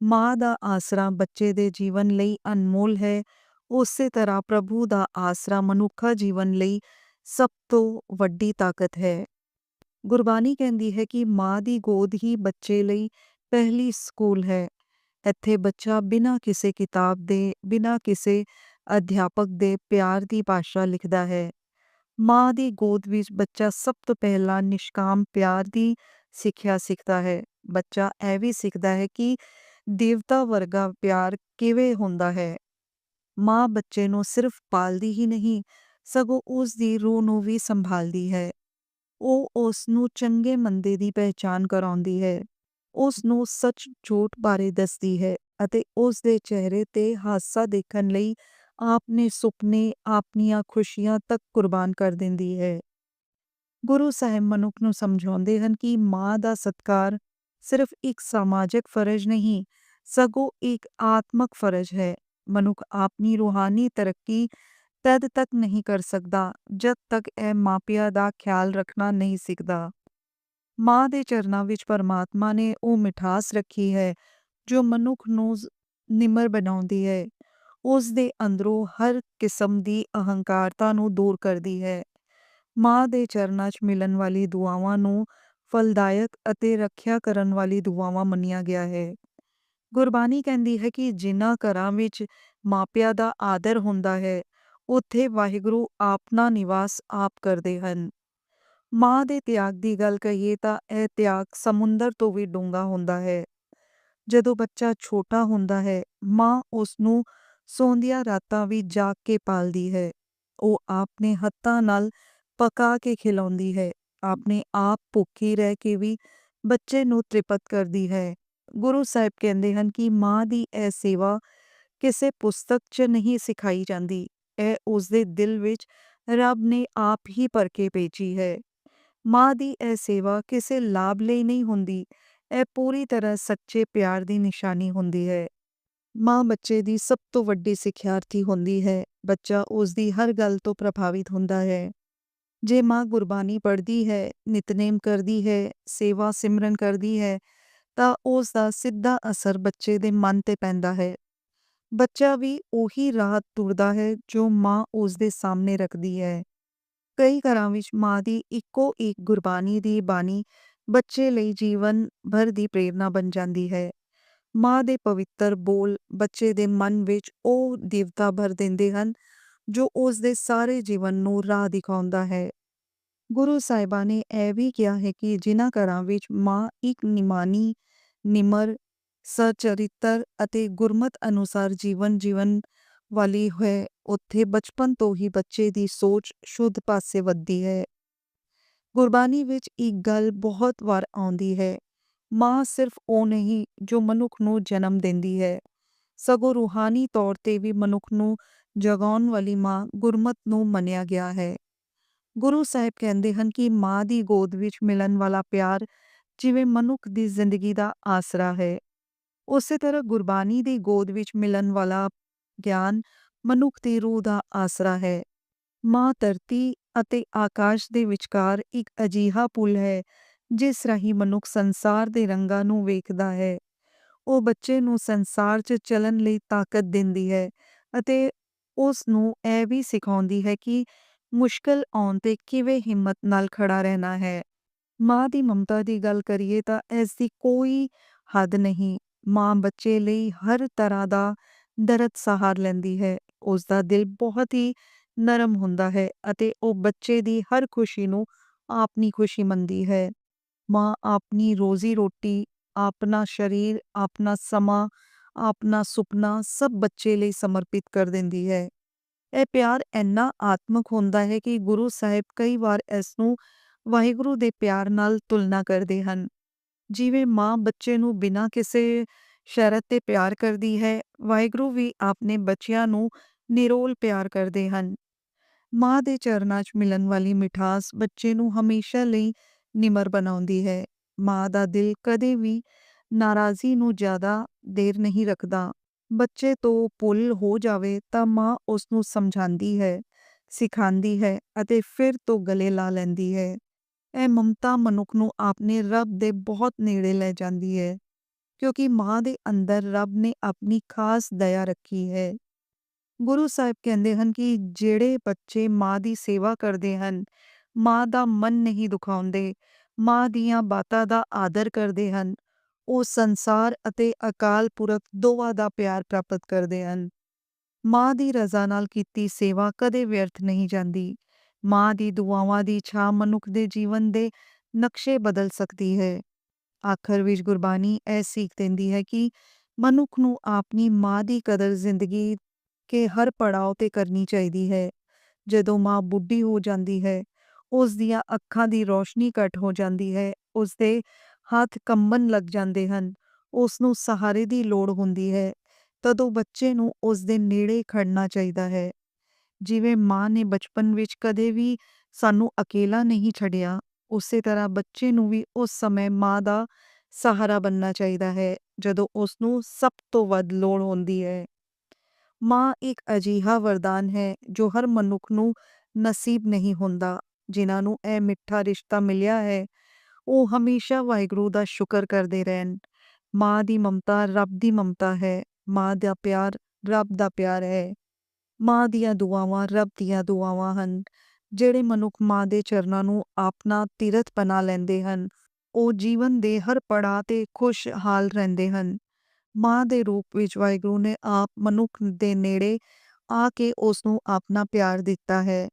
ਮਾਂ ਦਾ ਆਸਰਾ ਬੱਚੇ ਦੇ ਜੀਵਨ ਲਈ ਅਨਮੋਲ ਹੈ, ਉਸੇ ਤਰ੍ਹਾਂ ਪ੍ਰਭੂ ਦਾ ਆਸਰਾ ਮਨੁੱਖਾ ਜੀਵਨ ਲਈ ਸਭ ਤੋਂ ਵੱਡੀ ਤਾਕਤ ਹੈ। ਗੁਰਬਾਣੀ ਕਹਿੰਦੀ ਹੈ ਕਿ ਮਾਂ ਦੀ ਗੋਦ ਹੀ ਬੱਚੇ ਲਈ ਪਹਿਲੀ ਸਕੂਲ ਹੈ। ਇੱਥੇ ਬੱਚਾ ਬਿਨਾਂ ਕਿਸੇ ਕਿਤਾਬ ਦੇ, ਬਿਨਾਂ ਕਿਸੇ ਅਧਿਆਪਕ ਦੇ ਪਿਆਰ ਦੀ ਭਾਸ਼ਾ ਲਿਖਦਾ ਹੈ। ਮਾਂ ਦੀ ਗੋਦ ਵਿੱਚ ਬੱਚਾ ਸਭ ਤੋਂ ਪਹਿਲਾਂ ਨਿਸ਼ਕਾਮ ਪਿਆਰ ਦੀ ਸਿੱਖਿਆ ਸਿੱਖਦਾ ਹੈ। ਬੱਚਾ ਇਹ ਵੀ ਸਿੱਖਦਾ ਹੈ ਕਿ ਦੇਵਤਾ ਵਰਗਾ ਪਿਆਰ ਕਿਵੇਂ ਹੁੰਦਾ ਹੈ। ਮਾਂ ਬੱਚੇ ਨੂੰ ਸਿਰਫ ਪਾਲਦੀ ਹੀ ਨਹੀਂ, ਸਗੋਂ ਉਸ ਦੀ ਰੂਹ ਨੂੰ ਵੀ ਸੰਭਾਲਦੀ ਹੈ। ਉਹ ਉਸ ਨੂੰ ਚੰਗੇ ਮੰਦੇ ਦੀ ਪਹਿਚਾਣ ਕਰਾਉਂਦੀ ਹੈ, ਉਸ ਨੂੰ ਸੱਚ ਝੂਠ ਬਾਰੇ ਦੱਸਦੀ ਹੈ ਅਤੇ ਉਸ ਦੇ ਚਿਹਰੇ ਤੇ ਹਾਸਾ ਦੇਖਣ ਲਈ ਆਪਣੇ ਸੁਪਨੇ, ਆਪਣੀਆਂ ਖੁਸ਼ੀਆਂ ਤੱਕ ਕੁਰਬਾਨ ਕਰ ਦਿੰਦੀ ਹੈ। ਗੁਰੂ ਸਾਹਿਬ ਮਨੁੱਖ ਨੂੰ ਸਮਝਾਉਂਦੇ ਹਨ ਕਿ ਮਾਂ ਦਾ ਸਤਿਕਾਰ ਸਿਰਫ ਇੱਕ ਸਮਾਜਿਕ ਫਰਜ਼ ਨਹੀਂ, ਸਗੋਂ ਇੱਕ ਆਤਮਕ ਫਰਜ਼ ਹੈ। ਮਨੁੱਖ ਆਪਣੀ ਰੂਹਾਨੀ ਤਰੱਕੀ ਤਦ ਤੱਕ ਨਹੀਂ ਕਰ ਸਕਦਾ ਜਦ ਤੱਕ ਇਹ ਮਾਪਿਆਂ ਦਾ ਖਿਆਲ ਰੱਖਣਾ ਨਹੀਂ ਸਿੱਖਦਾ। ਮਾਂ ਦੇ ਚਰਨਾਂ ਵਿੱਚ ਪਰਮਾਤਮਾ ਨੇ ਉਹ ਮਿਠਾਸ ਰੱਖੀ ਹੈ ਜੋ ਮਨੁੱਖ ਨੂੰ ਨਿਮਰ ਬਣਾਉਂਦੀ ਹੈ, ਉਸ ਦੇ ਅੰਦਰੋਂ ਹਰ ਕਿਸਮ ਦੀ ਅਹੰਕਾਰਤਾ ਨੂੰ ਦੂਰ ਕਰਦੀ ਹੈ। ਮਾਂ ਦੇ ਚਰਨਾਂ 'ਚ ਮਿਲਣ ਵਾਲੀ ਦੁਆਵਾਂ ਨੂੰ ਫਲਦਾਇਕ ਅਤੇ ਰੱਖਿਆ ਕਰਨ ਵਾਲੀ ਦੁਆਵਾਂ ਮੰਨਿਆ ਗਿਆ ਹੈ। ਗੁਰਬਾਣੀ ਕਹਿੰਦੀ ਹੈ ਕਿ ਜਿਨ੍ਹਾਂ ਘਰਾਂ ਵਿੱਚ ਮਾਪਿਆਂ ਦਾ ਆਦਰ ਹੁੰਦਾ ਹੈ ਉੱਥੇ ਵਾਹਿਗੁਰੂ ਆਪਣਾ ਨਿਵਾਸ ਆਪ ਕਰਦੇ ਹਨ। ਮਾਂ ਦੇ ਤਿਆਗ ਦੀ ਗੱਲ ਕਹੀਏ ਤਾਂ ਇਹ ਤਿਆਗ ਸਮੁੰਦਰ ਤੋਂ ਵੀ ਡੂੰਘਾ ਹੁੰਦਾ ਹੈ। ਜਦੋਂ ਬੱਚਾ ਛੋਟਾ ਹੁੰਦਾ ਹੈ, ਮਾਂ ਉਸ ਨੂੰ ਸੌਂਦਿਆਂ ਰਾਤਾਂ ਵੀ ਜਾਗ ਕੇ ਪਾਲਦੀ ਹੈ। ਉਹ ਆਪਣੇ ਹੱਥਾਂ ਨਾਲ ਪਕਾ ਕੇ ਖਿਲਾਉਂਦੀ ਹੈ, ਆਪਣੇ ਆਪ ਭੁੱਖੀ ਰਹਿ ਕੇ ਵੀ ਬੱਚੇ ਨੂੰ ਤ੍ਰਿਪਤ ਕਰਦੀ ਹੈ। ਗੁਰੂ ਸਾਹਿਬ ਕਹਿੰਦੇ ਹਨ ਕਿ ਮਾਂ ਦੀ ਇਹ ਸੇਵਾ ਕਿਸੇ ਪੁਸਤਕ 'ਚ ਨਹੀਂ ਸਿਖਾਈ ਜਾਂਦੀ, ਇਹ ਉਸਦੇ ਦਿਲ ਵਿੱਚ ਰੱਬ ਨੇ ਆਪ ਹੀ ਭਰ ਕੇ ਭੇਜੀ ਹੈ। ਮਾਂ ਦੀ ਇਹ ਸੇਵਾ ਕਿਸੇ ਲਾਭ ਲਈ ਨਹੀਂ ਹੁੰਦੀ, ਇਹ ਪੂਰੀ ਤਰ੍ਹਾਂ ਸੱਚੇ ਪਿਆਰ ਦੀ ਨਿਸ਼ਾਨੀ ਹੁੰਦੀ ਹੈ। ਮਾਂ ਬੱਚੇ ਦੀ ਸਭ ਤੋਂ ਵੱਡੀ ਸਿੱਖਿਆਰਥੀ ਹੁੰਦੀ ਹੈ। ਬੱਚਾ ਉਸ ਦੀ ਹਰ ਗੱਲ ਤੋਂ ਪ੍ਰਭਾਵਿਤ ਹੁੰਦਾ ਹੈ। ਜੇ ਮਾਂ ਗੁਰਬਾਣੀ ਪੜ੍ਹਦੀ ਹੈ, ਨਿਤਨੇਮ ਕਰਦੀ ਹੈ, ਸੇਵਾ ਸਿਮਰਨ ਕਰਦੀ ਹੈ ਤਾਂ ਉਸ ਦਾ ਸਿੱਧਾ ਅਸਰ ਬੱਚੇ ਦੇ ਮਨ ਤੇ ਪੈਂਦਾ ਹੈ। ਬੱਚਾ ਵੀ ਉਹੀ ਰਾਹ ਤੁਰਦਾ ਹੈ ਜੋ ਮਾਂ ਉਸ ਦੇ ਸਾਹਮਣੇ ਰੱਖਦੀ ਹੈ। ਕਈ ਘਰਾਂ ਵਿੱਚ ਮਾਂ ਦੀ ਇੱਕੋ ਇੱਕ ਗੁਰਬਾਣੀ ਦੀ ਬਾਣੀ ਬੱਚੇ ਲਈ ਜੀਵਨ ਭਰ ਦੀ ਪ੍ਰੇਰਨਾ ਬਣ ਜਾਂਦੀ ਹੈ। ਮਾਂ ਦੇ ਪਵਿੱਤਰ ਬੋਲ ਬੱਚੇ ਦੇ ਮਨ ਵਿੱਚ ਉਹ ਦੇਵਤਾ ਭਰ ਦਿੰਦੇ ਹਨ ਜੋ ਉਸ ਦੇ ਸਾਰੇ ਜੀਵਨ ਨੂੰ ਰਾਹ ਦਿਖਾਉਂਦਾ ਹੈ। ਗੁਰੂ ਸਾਹਿਬਾਂ ਨੇ ਇਹ ਵੀ ਕਿਹਾ ਹੈ ਕਿ ਜਿਨ੍ਹਾਂ ਘਰਾਂ ਵਿੱਚ ਮਾਂ ਇੱਕ ਨਿਮਾਣੀ, ਨਿਮਰ, ਸਚਰਿੱਤਰ ਅਤੇ ਗੁਰਮਤ ਅਨੁਸਾਰ ਜੀਵਨ ਜੀਵਨ ਵਾਲੀ ਹੈ, ਉੱਥੇ ਬਚਪਨ ਤੋਂ ਹੀ ਬੱਚੇ ਦੀ ਸੋਚ ਸ਼ੁੱਧ ਪਾਸੇ ਵੱਧਦੀ ਹੈ। ਗੁਰਬਾਣੀ ਵਿੱਚ ਇੱਕ ਗੱਲ ਬਹੁਤ ਵਾਰ ਆਉਂਦੀ ਹੈ, ਮਾਂ ਸਿਰਫ ਉਹ ਨਹੀਂ ਜੋ ਮਨੁੱਖ ਨੂੰ ਜਨਮ ਦਿੰਦੀ ਹੈ, ਸਗੋਂ ਰੂਹਾਨੀ ਤੌਰ ਤੇ ਵੀ ਮਨੁੱਖ ਨੂੰ ਜਗਾਉਣ ਵਾਲੀ ਮਾਂ ਗੁਰਮਤ ਨੂੰ ਮੰਨਿਆ ਗਿਆ ਹੈ। ਗੁਰੂ ਸਾਹਿਬ ਕਹਿੰਦੇ ਹਨ ਕਿ ਮਾਂ ਦੀ ਗੋਦ ਵਿੱਚ ਮਿਲਣ ਵਾਲਾ ਪਿਆਰ ਜਿਵੇਂ ਮਨੁੱਖ ਦੀ ਜ਼ਿੰਦਗੀ ਦਾ ਆਸਰਾ ਹੈ, ਉਸੇ ਤਰ੍ਹਾਂ ਗੁਰਬਾਣੀ ਦੀ ਗੋਦ ਵਿੱਚ ਮਿਲਣ ਵਾਲਾ ਗਿਆਨ ਮਨੁੱਖ ਦੀ ਰੂਹ ਦਾ ਆਸਰਾ ਹੈ। ਮਾਂ ਧਰਤੀ ਅਤੇ ਆਕਾਸ਼ ਦੇ ਵਿਚਕਾਰ ਇੱਕ ਅਜਿਹਾ ਪੁਲ ਹੈ ਜਿਸ ਰਾਹੀਂ ਮਨੁੱਖ ਸੰਸਾਰ ਦੇ ਰੰਗਾਂ ਨੂੰ ਵੇਖਦਾ ਹੈ। ਉਹ ਬੱਚੇ ਨੂੰ ਸੰਸਾਰ 'ਚ ਚੱਲਣ ਲਈ ਤਾਕਤ ਦਿੰਦੀ ਹੈ ਅਤੇ ਉਸ ਨੂੰ ਇਹ ਵੀ ਸਿਖਾਉਂਦੀ ਹੈ ਕਿ ਮੁਸ਼ਕਲ ਆਉਣ 'ਤੇ ਕਿਵੇਂ ਹਿੰਮਤ ਨਾਲ ਖੜਾ ਰਹਿਣਾ ਹੈ। ਮਾਂ ਦੀ ਮਮਤਾ ਦੀ ਗੱਲ ਕਰੀਏ ਤਾਂ ਇਸ ਦੀ ਕੋਈ ਹੱਦ ਨਹੀਂ। ਮਾਂ ਬੱਚੇ ਲਈ ਹਰ ਤਰ੍ਹਾਂ ਦਾ ਦਰਦ ਸਹਾਰ ਲੈਂਦੀ ਹੈ। ਉਸ ਦਾ ਦਿਲ ਬਹੁਤ ਹੀ ਨਰਮ ਹੁੰਦਾ ਹੈ ਅਤੇ ਉਹ ਬੱਚੇ ਦੀ ਹਰ ਖੁਸ਼ੀ ਨੂੰ ਆਪਣੀ ਖੁਸ਼ੀ ਮੰਨਦੀ ਹੈ। ਮਾਂ ਆਪਣੀ ਰੋਜ਼ੀ ਰੋਟੀ, ਆਪਣਾ ਸਰੀਰ, ਆਪਣਾ ਸਮਾਂ, ਆਪਣਾ ਸੁਪਨਾ ਸਭ ਬੱਚੇ ਲਈ ਸਮਰਪਿਤ ਕਰ ਦਿੰਦੀ ਹੈ। ਇਹ ਪਿਆਰ ਇੰਨਾ ਆਤਮਕ ਹੁੰਦਾ ਹੈ ਕਿ ਗੁਰੂ ਸਾਹਿਬ ਕਈ ਵਾਰ ਇਸ ਨੂੰ ਵਾਹਿਗੁਰੂ ਦੇ ਪਿਆਰ ਨਾਲ ਤੁਲਨਾ ਕਰਦੇ ਹਨ। ਜਿਵੇਂ ਮਾਂ ਬੱਚੇ ਨੂੰ ਬਿਨਾਂ ਕਿਸੇ ਸ਼ਰਤ ਤੇ ਪਿਆਰ ਕਰਦੀ ਹੈ, ਵਾਹਿਗੁਰੂ ਵੀ ਆਪਣੇ ਬੱਚਿਆਂ ਨੂੰ ਨਿਰੋਲ ਪਿਆਰ ਕਰਦੇ ਹਨ। ਮਾਂ ਦੇ ਚਰਨਾਂ 'ਚ ਮਿਲਣ ਵਾਲੀ ਮਿਠਾਸ ਬੱਚੇ ਨੂੰ ਹਮੇਸ਼ਾ ਲਈ ਨਿਮਰ ਬਣਾਉਂਦੀ ਹੈ। ਮਾਂ ਦਾ ਦਿਲ ਕਦੇ ਵੀ ਨਾਰਾਜ਼ੀ ਨੂੰ ਜ਼ਿਆਦਾ ਦੇਰ ਨਹੀਂ ਰੱਖਦਾ। ਬੱਚੇ ਤੋਂ ਭੁੱਲ ਹੋ ਜਾਵੇ ਤਾਂ ਮਾਂ ਉਸ ਨੂੰ ਸਮਝਾਉਂਦੀ ਹੈ, ਸਿਖਾਉਂਦੀ ਹੈ ਅਤੇ ਫਿਰ ਤੋਂ ਗਲੇ ਲਾ ਲੈਂਦੀ ਹੈ। ਇਹ ਮਮਤਾ ਮਨੁੱਖ ਨੂੰ ਆਪਣੇ ਰੱਬ ਦੇ ਬਹੁਤ ਨੇੜੇ ਲੈ ਜਾਂਦੀ ਹੈ, ਕਿਉਂਕਿ ਮਾਂ ਦੇ ਅੰਦਰ ਰੱਬ ਨੇ ਆਪਣੀ ਖਾਸ ਦਇਆ ਰੱਖੀ ਹੈ। ਗੁਰੂ ਸਾਹਿਬ ਕਹਿੰਦੇ ਹਨ ਕਿ ਜਿਹੜੇ ਬੱਚੇ ਮਾਂ ਦੀ ਸੇਵਾ ਕਰਦੇ ਹਨ, ਮਾਂ ਦਾ ਮਨ ਨਹੀਂ ਦੁਖਾਉਂਦੇ, ਮਾਂ ਦੀਆਂ ਬਾਤਾਂ ਦਾ ਆਦਰ ਕਰਦੇ ਹਨ, ਉਹ ਸੰਸਾਰ ਅਤੇ ਅਕਾਲ ਪੁਰਖ ਦੋਵਾਂ ਦਾ ਪਿਆਰ ਪ੍ਰਾਪਤ ਕਰਦੇ ਹਨ। ਮਾਂ ਦੀ ਰਜ਼ਾ ਨਾਲ ਕੀਤੀ ਸੇਵਾ ਕਦੇ ਵਿਅਰਥ ਨਹੀਂ ਜਾਂਦੀ। ਮਾਂ ਦੀ ਦੁਆਵਾਂ ਦੀ ਛਾਂ ਮਨੁੱਖ ਦੇ ਜੀਵਨ ਦੇ ਨਕਸ਼ੇ ਬਦਲ ਸਕਦੀ ਹੈ। ਆਖਰ ਵਿੱਚ ਗੁਰਬਾਣੀ ਇਹ ਸੀਖ ਦਿੰਦੀ ਹੈ ਕਿ ਮਨੁੱਖ ਨੂੰ ਆਪਣੀ ਮਾਂ ਦੀ ਕਦਰ ਜ਼ਿੰਦਗੀ ਕੇ ਹਰ ਪੜਾਅ ਤੇ ਕਰਨੀ ਚਾਹੀਦੀ ਹੈ। ਜਦੋਂ ਮਾਂ ਬੁੱਢੀ ਹੋ ਜਾਂਦੀ ਹੈ, ਉਸ ਦੀਆਂ ਅੱਖਾਂ ਦੀ ਰੋਸ਼ਨੀ ਘੱਟ ਹੋ ਜਾਂਦੀ ਹੈ, ਉਸ ਦੇ ਹੱਥ ਕੰਬਣ ਲੱਗ ਜਾਂਦੇ ਹਨ, ਉਸ ਨੂੰ ਸਹਾਰੇ ਦੀ ਲੋੜ ਹੁੰਦੀ ਹੈ, ਤਦੋਂ ਬੱਚੇ ਨੂੰ ਉਸ ਦੇ ਨੇੜੇ ਖੜਨਾ ਚਾਹੀਦਾ ਹੈ। ਜਿਵੇਂ ਮਾਂ ਨੇ ਬਚਪਨ ਵਿੱਚ ਕਦੇ ਵੀ ਸਾਨੂੰ ਅਕੇਲਾ ਨਹੀਂ ਛੱਡਿਆ, ਉਸੇ ਤਰ੍ਹਾਂ ਬੱਚੇ ਨੂੰ ਵੀ ਉਸ ਸਮੇਂ ਮਾਂ ਦਾ ਸਹਾਰਾ ਬਣਨਾ ਚਾਹੀਦਾ ਹੈ ਜਦੋਂ ਉਸ ਨੂੰ ਸਭ ਤੋਂ ਵੱਧ ਲੋੜ ਹੁੰਦੀ ਹੈ। ਮਾਂ ਇੱਕ ਅਜਿਹਾ ਵਰਦਾਨ ਹੈ ਜੋ ਹਰ ਮਨੁੱਖ ਨੂੰ ਨਸੀਬ ਨਹੀਂ ਹੁੰਦਾ। ਜਿਨ੍ਹਾਂ ਨੂੰ ਇਹ ਮਿੱਠਾ ਰਿਸ਼ਤਾ ਮਿਲਿਆ ਹੈ, ਉਹ ਹਮੇਸ਼ਾ ਵਾਹਿਗੁਰੂ ਦਾ ਸ਼ੁਕਰ ਕਰਦੇ ਰਹਿਣ। ਮਾਂ ਦੀ ਮਮਤਾ ਰੱਬ ਦੀ ਮਮਤਾ ਹੈ। ਮਾਂ ਦਾ ਪਿਆਰ ਰੱਬ ਦਾ ਪਿਆਰ ਹੈ। ਮਾਂ ਦੀਆਂ ਦੁਆਵਾਂ ਰੱਬ ਦੀਆਂ ਦੁਆਵਾਂ ਹਨ। ਜਿਹੜੇ ਮਨੁੱਖ ਮਾਂ ਦੇ ਚਰਨਾਂ ਨੂੰ ਆਪਣਾ ਤੀਰਥ ਬਣਾ ਲੈਂਦੇ ਹਨ, ਉਹ ਜੀਵਨ ਦੇ ਹਰ ਪੜਾਅ ਤੇ ਖੁਸ਼ਹਾਲ ਰਹਿੰਦੇ ਹਨ। ਮਾਂ ਦੇ ਰੂਪ ਵਿੱਚ ਵਾਹਿਗੁਰੂ ਨੇ ਆਪ ਮਨੁੱਖ ਦੇ ਨੇੜੇ ਆ ਕੇ ਉਸ ਨੂੰ ਆਪਣਾ ਪਿਆਰ ਦਿੱਤਾ ਹੈ।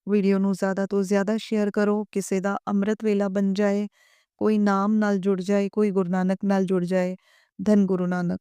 ਵੀਡੀਓ ਨੂੰ ਜ਼ਿਆਦਾ ਤੋਂ ਜ਼ਿਆਦਾ ਸ਼ੇਅਰ ਕਰੋ, ਕਿਸੇ ਦਾ ਅੰਮ੍ਰਿਤ ਵੇਲਾ ਬਣ ਜਾਏ, ਕੋਈ ਨਾਮ ਨਾਲ ਜੁੜ ਜਾਏ, ਕੋਈ ਗੁਰੂ ਨਾਨਕ ਨਾਲ ਜੁੜ ਜਾਏ। ਧੰਨ ਗੁਰੂ ਨਾਨਕ।